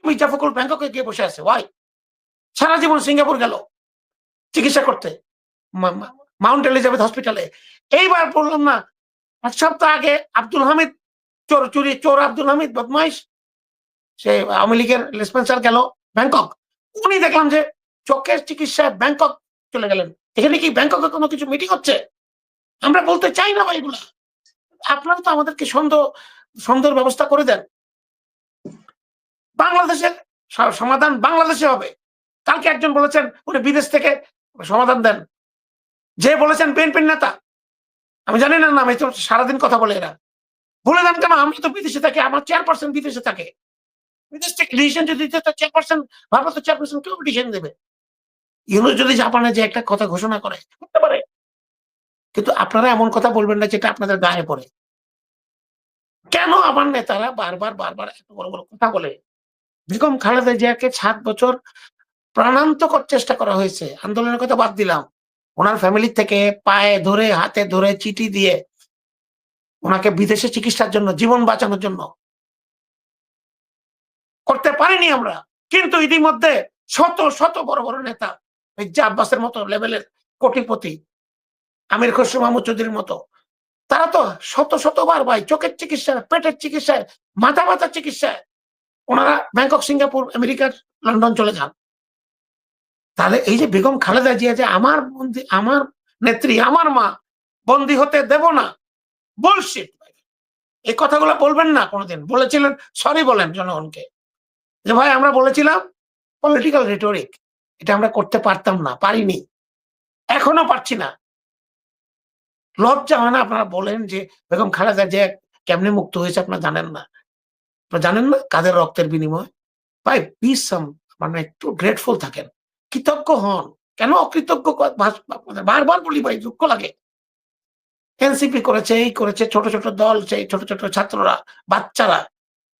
মির্জা ফখরুল ব্যাংককে গিয়ে বসে আছে, ওয়াই? সারা জীবন সিঙ্গাপুর গেল চিকিৎসা করতে, মাউন্ট এলিজাবেথ হসপিটালে। এইবার বললাম না, ১ সপ্তাহ আগে আব্দুল হামিদ চোর আব্দুল হামিদ বদমাইশ, সে আওয়ামী লীগের লেসপেন্সার গেল ব্যাংকক। উনি দেখলাম যে চোখের চিকিৎসায় ব্যাংকক চলে গেলেন। এখানে কি ব্যাংককে কোনো কিছু মিটিং হচ্ছে? আমরা বলতে চাই না ভাই এগুলা। আপনারা তো আমাদেরকে সন্দেহের ব্যবস্থা করে দেন। বাংলাদেশের সমাধান বাংলাদেশে হবে। কালকে একজন বলেছেন উনি বিদেশ থেকে সমাধান দেন। যে বলেছেন বিএনপির নেতা, আমি জানি না নাম, এই তো সারাদিন কথা বলে এরা। বলে দেন কেন? আমরা তো বিদেশে থাকি, আমার চেয়ারপারসন বিদেশে থাকে। বিদেশ থেকে ডিসিশন যদি দিতে তো চেয়ারপারসন, ভারপ্রাপ্ত চেয়ারপারসন কেউ ডিসিশন দেবে। ইউনূস যদি জাপানে যে একটা কথা ঘোষণা করে করতে পারে, কিন্তু আপনারা এমন কথা বলবেন না যেটা আপনাদের গায়ে পড়ে। কেন আমার নেতারা বারবার এত বড় বড় কথা বলে? বেগম খালেদা জিয়াকে ৭ বছর প্রাণান্তকর চেষ্টা করা হয়েছে। আন্দোলনের কথা বাদ দিলাম। উনার ফ্যামিলি থেকে পায়ে ধরে, হাতে ধরে চিঠি দিয়ে উনাকে বিদেশে চিকিৎসার জন্য, জীবন বাঁচানোর জন্য করতে পারিনি আমরা। কিন্তু ইতিমধ্যে শত বড় নেতা, মির্জা আব্বাসের মতো লেভেলের কোটিপতি, আমির খসরু মাহমুদ চৌধুরীর মতো, তারা তো শতবার ভাই চোখের চিকিৎসায়, পেটের চিকিৎসায়, মাথার চিকিৎসায় ওনারা ব্যাংকক, সিঙ্গাপুর, আমেরিকার, লন্ডন চলে যান। তাহলে এই যে বেগম খালেদা জিয়া যে আমার নেত্রী, আমার মা বন্দী হতে দেব না, বুলশিট। এই কথাগুলো বলবেন না কোনোদিন। বলেছিলেন, সরি বলেন জনগণকে যে ভাই আমরা বলেছিলাম পলিটিক্যাল রিটোরিক, এটা আমরা করতে পারতাম না, পারিনি, এখনো পারছি না। লজ্জা হয় না? আপনারা বলেন যে বেগম খালেদা জিয়া কেমনে মুক্ত হয়েছে আপনারা জানেন না? আপনারা জানেন না কাদের রক্তের বিনিময়? ভাই বি সাম, মানে একটু গ্রেটফুল থাকেন, কৃতজ্ঞ হন। কেন অকৃতজ্ঞ বারবার বলি ভাই, দুঃখ লাগে। এনসিপি করেছে, এই করেছে, ছোট দল, সেই ছোট ছাত্ররা, বাচ্চারা,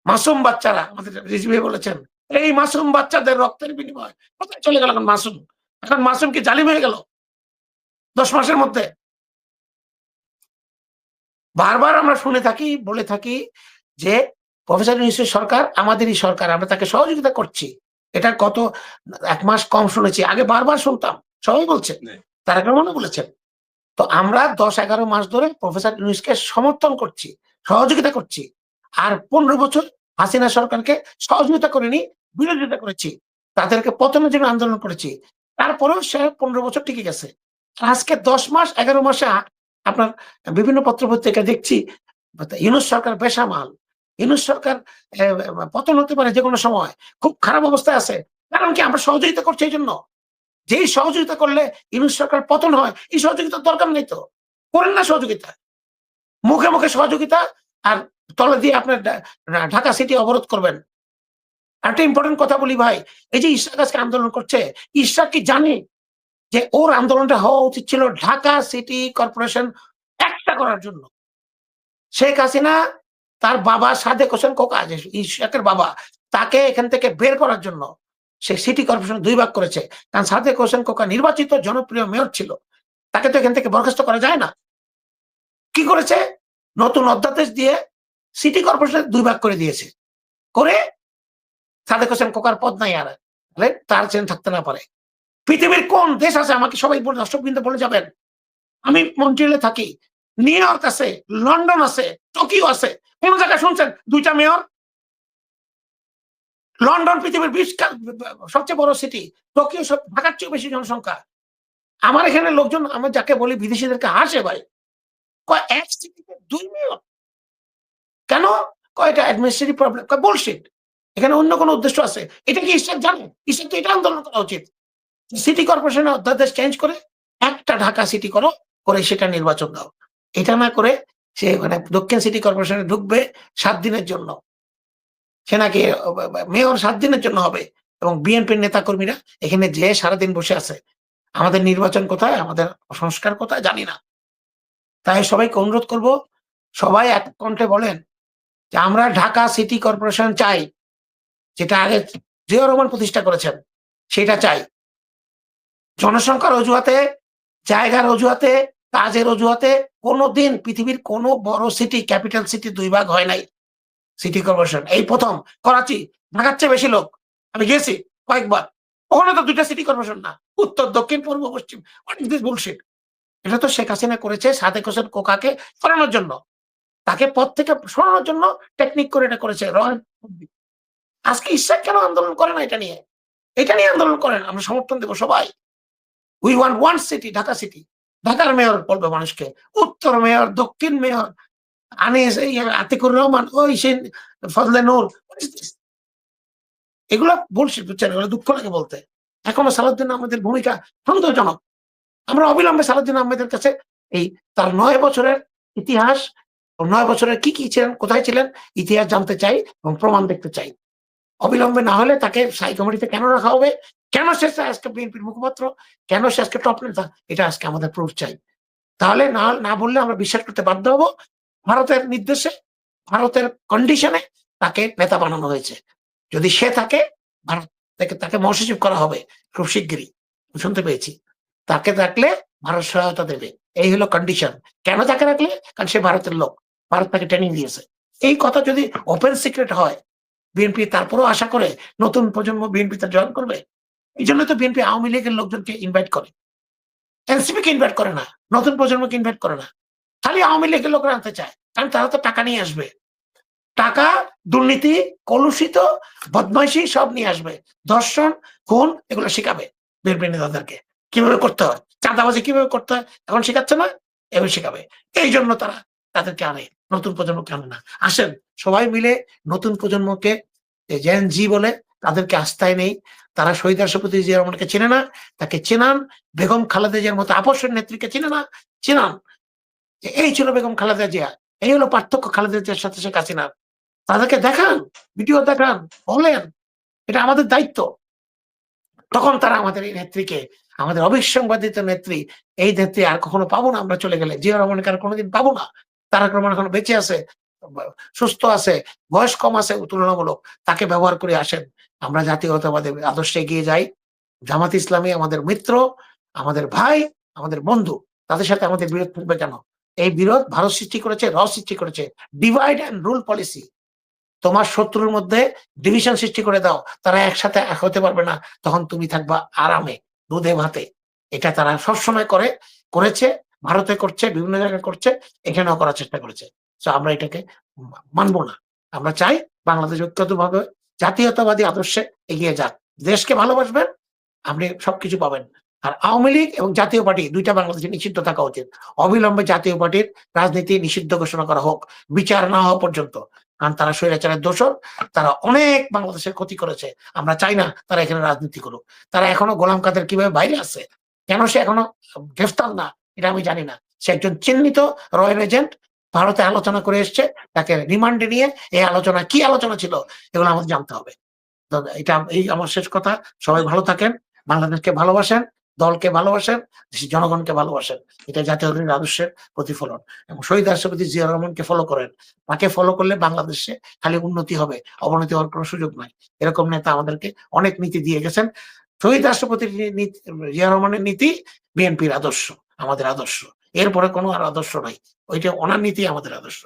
মাসুম বাচ্চারা, আমাদের রিজভী বলেছেন এই মাসুম বাচ্চাদের রক্তের বিনিময়। কোথায় চলে গেল এখন মাসুম? এখন মাসুম কি জালিম হয়ে গেল 10 মাসের মধ্যে? বারবার আমরা শুনে থাকি, বলে থাকি যে প্রফেসর ইউনূসের সরকার আমাদেরই সরকার, আমরা তাকে সহযোগিতা করছি। এটা গত ১ মাস কম শুনেছি, আগে বারবার শুনতাম, সবাই বলছে, তারেক রহমানও বলেছেন। তো আমরা ১০-১১ মাস ধরে প্রফেসর ইউনূসকে সমর্থন করছি, সহযোগিতা করছি। আর ১৫ বছর হাসিনা সরকারকে সহযোগিতা করিনি, বিরোধিতা করেছি, তাদেরকে পতনের জন্য আন্দোলন করেছি। তারপরেও সে ১৫ বছর টিকে গেছে। আজকে ১০ মাস ১১ মাসে আপনার বিভিন্ন পত্র-পত্রিকায় দেখছি ইউনূস সরকার বেসামাল, ইউনূস সরকার পতন হতে পারে যেকোনো সময়, খুব খারাপ অবস্থায় আছে। কারণ কি? আমরা সহযোগিতা করছি এইজন্য। যেই সহযোগিতা করলে ইউনূস সরকার পতন হয়, এই সহযোগিতার দরকার নেই তো। করেন না সহযোগিতা। মুখে সহযোগিতা, আর তলে দিয়ে আপনার ঢাকা সিটি অবরোধ করবেন। আরেকটা ইম্পোর্টেন্ট কথা বলি ভাই, এই যে ইশরাক আজকে আন্দোলন করছে, ইশরাক কি জানে যে ওর আন্দোলনটা হওয়া উচিত ছিল ঢাকা সিটি কর্পোরেশন একটা করার জন্য? শেখ হাসিনা তার বাবা সাদেক হোসেন খোকা, যে ইশরাকের বাবা, তাকে এখান থেকে বের করার জন্য সে সিটি কর্পোরেশন ২ ভাগ করেছে। কারণ সাদেক হোসেন খোকা নির্বাচিত জনপ্রিয় মেয়র ছিল, তাকে তো এখান থেকে বরখাস্ত করা যায় না। কি করেছে? নতুন অধ্যাদেশ দিয়ে সিটি কর্পোরেশন ২ ভাগ করে দিয়েছে। করে সাদেক হোসেন খোকার পদ নাই আর, তাহলে তার চেন থাকতে না পারে। পৃথিবীর কোন দেশ আছে আমাকে সবাই দর্শকবৃন্দ বলে যাবেন? আমি মন্ট্রিয়ালে থাকি, নিউ ইয়র্ক আছে, লন্ডন আছে, টোকিও আছে, কোন জায়গায় শুনছেন ২ টা মেয়র? লন্ডন পৃথিবীর ২০ সবচেয়ে বড় সিটি, টোকিও ঢাকার চেয়েও বেশি জনসংখ্যা। আমার এখানে লোকজন, আমি যাকে বলি বিদেশীদেরকে হাসে ভাই, কয় এক সিটিতে ২ মেয়র কেন? কয় এটা অ্যাডমিনিস্ট্রেটিভ প্রবলেম। কয় বুলশিট, এখানে অন্য কোনো উদ্দেশ্য আছে। এটা কি ইশরাক জানে? ইশরাক তো এটা আন্দোলন করা উচিত। সিটি কর্পোরেশনের অধ্যাদেশ চেঞ্জ করে একটা ঢাকা সিটি করো, করে সেটা নির্বাচন দাও। এটা না করে সে মানে দক্ষিণ সিটি কর্পোরেশনে ঢুকবে ৭ দিনের জন্য। সে নাকি মেয়র ৭ দিনের জন্য হবে, এবং বিএনপির নেতাকর্মীরা এখানে যেয়ে সারাদিন বসে আছে। আমাদের নির্বাচন কোথায়? আমাদের সংস্কার কোথায়? জানি না। তাই সবাইকে অনুরোধ করব, সবাই এক কণ্ঠে বলেন যে আমরা ঢাকা সিটি কর্পোরেশন চাই, যেটা আগে জিয়াউর রহমান প্রতিষ্ঠা করেছেন, সেটা চাই। জনসংখ্যার অজুহাতে, জায়গার অজুহাতে, কাজের অজুহাতে কোনদিন পৃথিবীর কোন বড় সিটি, ক্যাপিটাল সিটি ২ ভাগ হয় নাই। সিটি কর্পোরেশন এই প্রথম। করাচি ঢাকার চেয়ে বেশি লোক। আমি গেছি কয়েকবার। ওখানে তো ২ টা সিটি কর্পোরেশন না। উত্তর, দক্ষিণ, পূর্ব, পশ্চিম। What is this bullshit? এটা তো শেখ হাসিনা করেছে সাদেক হোসেন কোকাকে সরানোর জন্য। তাকে পদ থেকে সরানোর জন্য টেকনিক করে এটা করেছে। আজকে ইশরাক কেন আন্দোলন করে না এটা নিয়ে? এটা নিয়ে আন্দোলন করেন। আমরা সমর্থন দেব সবাই। We want one city, Dhaka city. ঢাকার মেয়র বলবে মানুষকে। উত্তর মেয়র, দক্ষিণ মেয়র, আনিস, এই আতিকুর রহমান, ওই সে Fazle Noor. What is this? এগুলা বুলশিট, বুঝছেন? এগুলো দুঃখ লাগে বলতে। এখনো সালাউদ্দিন আহমেদের ভূমিকা সন্দেহজনক। আমরা অবিলম্বে সালাউদ্দিন আহমেদের কাছে এই তার ৯ বছরের ইতিহাস, ৯ বছরের কি ছিলেন, কোথায় ছিলেন, ইতিহাস জানতে চাই এবং প্রমাণ দেখতে চাই। অবিলম্বে না হলে তাকে স্থায়ী কমিটিতে কেন রাখা হবে? কেন সে আজকে বিএনপির মুখপাত্র? কেন সে আজকে টপ নেতা? এটা আজকে আমাদের প্রুফ চাই। তাহলে না বললে আমরা বিশ্বাস করতে বাধ্য হব ভারতের নির্দেশে, ভারতের কন্ডিশনে তাকে নেতা বানানো হয়েছে। যদি সে থাকে ভারত থেকে তাকে মহাসচিব করা হবে খুব শিগগিরই। শুনতে পেয়েছি। তাকে রাখলে ভারত সহায়তা দেবে। এই হলো কন্ডিশন। কেন তাকে রাখলে? কারণ সে ভারতের লোক। ভারত তাকে ট্রেনিং দিয়েছে। এই কথা যদি ওপেন সিক্রেট হয়, বিএনপি তারপরেও আশা করে নতুন প্রজন্ম বিএনপিতে জয়েন করবে। এইজন্য তো বিএনপি আওয়ামী লীগের লোকজনকে ইনভাইট করে। এনসিপি কে ইনভাইট করে না। নতুন প্রজন্মকে ইনভাইট করে না। খালি আওয়ামী লীগের লোকরা আনতে চায়। কারণ তারা তো টাকা নিয়ে আসবে। টাকা, দুর্নীতি, কলুষিত, বদমাইশি সব নিয়ে আসবে। ধর্ষণ, খুন এগুলো শিখাবে বিএনপি নেতাদেরকে। কিভাবে করতে হয়। চাঁদাবাজি কিভাবে করতে হয় এখন শিখাচ্ছে না? এভাবে শিখাবে। এইজন্য তারা তাদেরকে আনে। নতুন প্রজন্মকে আনে না। আসেন সবাই মিলে নতুন প্রজন্মকে জেন জি বলে তাদেরকে আস্থায় নেই। তারা শহীদ রাষ্ট্রপতি জিয়া রহমানকে চেনে না। তাকে চেনান। বেগম খালেদা জিয়ার মতো আপসের নেত্রীকে চেনে না। চেনান। যে এই ছিল বেগম খালেদা জিয়া। এই হলো পার্থক্য খালেদা জিয়ার সাথে শেখ হাসিনার। তাদেরকে দেখান, ভিডিও দেখান, বলেন। এটা আমাদের দায়িত্ব। তখন তারা আমাদের এই নেত্রীকে, আমাদের অবিসংবাদিত নেত্রী, এই নেত্রী আর কখনো পাবো না আমরা চলে গেলে। জিয়া রহমানকে আর কোনোদিন পাবো না। তারেক রহমান এখনো বেঁচে আছে, সুস্থ আছে, বয়স কম আছে তুলনামূলক। তাকে ব্যবহার করে আসেন। আমরা জাতীয়তাবাদী আদর্শে এগিয়ে যাই। জামাত ইসলামী আমাদের মিত্র, আমাদের ভাই, আমাদের বন্ধু। তাদের সাথে আমাদের বিরোধ থাকবে কেন? এই বিরোধ ভারত সৃষ্টি করেছে, সৃষ্টি করেছে। Divide and rule policy. তোমার শত্রুর মধ্যে ডিভিশন সৃষ্টি করে দাও। তারা একসাথে এক হতে পারবে না। তখন তুমি থাকবা আরামে, দুধে ভাতে। এটা তারা সবসময় করেছে, ভারতে করছে, বিভিন্ন জায়গায় করছে, এখানেও করার চেষ্টা করেছে। সো আমরা এটাকে মানব না। আমরা চাই বাংলাদেশ ঐক্যবদ্ধভাবে জাতীয়তাবাদী আদর্শে এগিয়ে যাক। দেশকে ভালোবাসবেন, আপনি সবকিছু পাবেন। আর আওয়ামী লীগ এবং জাতীয় পার্টি ২ টা বাংলাদেশে নিষিদ্ধ থাকা উচিত। অবিলম্বে জাতীয় পার্টির রাজনীতি নিষিদ্ধ ঘোষণা করা হোক, বিচার না হওয়া পর্যন্ত। কারণ তারা স্বৈরাচারের দোসর। তারা অনেক বাংলাদেশের ক্ষতি করেছে। আমরা চাই না তারা এখানে রাজনীতি করুক। তারা এখনো গোলাম কাদের কিভাবে বাইরে আছে? কেন সে এখনো গ্রেফতার না? এটা আমি জানি না। সে একজন চিহ্নিত রয়্যাল এজেন্ট। ভারতে আলোচনা করে এসছে। তাকে রিমান্ডে নিয়ে এই আলোচনা কি আলোচনা ছিল এগুলো আমাদের জানতে হবে। এটা এই আমার শেষ কথা। সবাই ভালো থাকেন। বাংলাদেশকে ভালোবাসেন, দলকে ভালোবাসেন, দেশের জনগণকে ভালোবাসেন। এটা জাতীয়তাবাদী আদর্শের প্রতিফলন। এবং শহীদ রাষ্ট্রপতি জিয়া রহমানকে ফলো করেন। তাকে ফলো করলে বাংলাদেশে খালি উন্নতি হবে, অবনতি হওয়ার কোনো সুযোগ নাই। এরকম নেতা আমাদেরকে অনেক নীতি দিয়ে গেছেন। শহীদ রাষ্ট্রপতির জিয়া রহমানের নীতি বিএনপির আদর্শ, আমাদের আদর্শ। এরপরে কোনো আর আদর্শ নাই। ওইটা ওনার নীতি আমাদের আদর্শ।